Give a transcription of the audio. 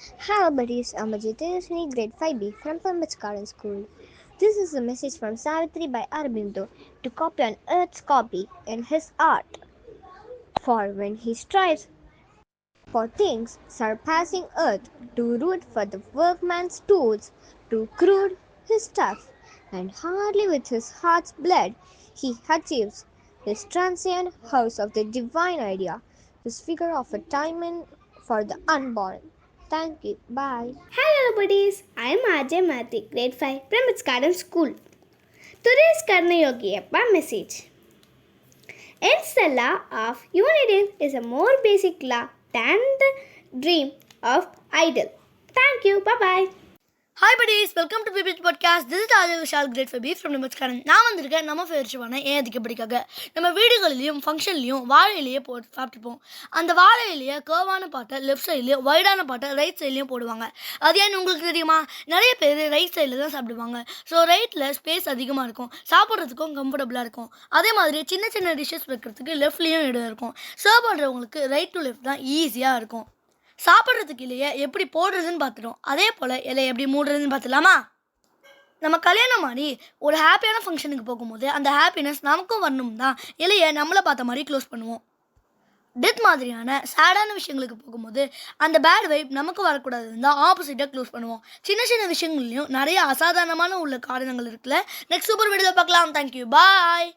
Hello buddies, I'm Ajiteshni, grade 5B from Palmich Garden School. This is a message from Savitri by Aurobindo to copy on Earth's copy in his art. For when he strives for things surpassing Earth, to root for the workman's tools, to crude his stuff, and hardly with his heart's blood he achieves his transient house of the divine idea, his figure of a time for the unborn. Thank you. Bye. Hello buddies, I am Ajay Mathi, grade 5 from its garden school. Today's Karna Yogi Appa message. Hence the law of unity is a more basic law than the dream of idle. Thank you, bye-bye. Hi buddies, welcome to PPH Podcast. This is Ajay Vishal, grade 5B from Namaskaran. நான் வந்திருக்கேன் நம்ம ஃபேவரட்ஸான ஏன் அதிகப்படிக்காக நம்ம வீடுகளிலையும் ஃபங்க்ஷன்லையும் வாழை இலையை போட்டு சாப்பிட்டுப்போம். அந்த வாழை இலையை கர்வான பாட்டை லெஃப்ட் சைட்லையும் வைடான பாட்டை ரைட் சைட்லையும் போடுவாங்க. அது ஏன்னு உங்களுக்கு தெரியுமா? நிறைய பேர் ரைட் சைடில் தான் சாப்பிடுவாங்க. ஸோ ரைட்டில் ஸ்பேஸ் அதிகமாக இருக்கும், சாப்பிட்றதுக்கும் கம்ஃபர்டபுளாக இருக்கும். அதே மாதிரி சின்ன சின்ன டிஷ்ஷஸ் வைக்கிறதுக்கு லெஃப்ட்லேயும் இடம் இருக்கும். சர்வ் பண்ணுறவங்களுக்கு ரைட் டு லெஃப்ட் தான் ஈஸியாக இருக்கும். சாப்பிட்றதுக்கு இலையை எப்படி போடுறதுன்னு பார்த்துட்டோம். அதே போல் இலையை எப்படி மூடுறதுன்னு பார்த்துலாமா? நம்ம கல்யாணம் மாதிரி ஒரு ஹாப்பியான ஃபங்க்ஷனுக்கு போகும்போது அந்த ஹாப்பினஸ் நமக்கும் வரணும் தான் இலையை நம்மளை பார்த்த மாதிரி க்ளோஸ் பண்ணுவோம். டெத் மாதிரியான சேடான விஷயங்களுக்கு போகும்போது அந்த பேட் வைப் நமக்கு வரக்கூடாதுன்னு தான் ஆப்போசிட்டாக க்ளோஸ் பண்ணுவோம். சின்ன சின்ன விஷயங்கள்லையும் நிறைய அசாதாரணமான உள்ள காரணங்கள் இருக்குல்ல. நெக்ஸ்ட் சூப்பர் வீடியோவில் பார்க்கலாம். தேங்க்யூ, பாய்.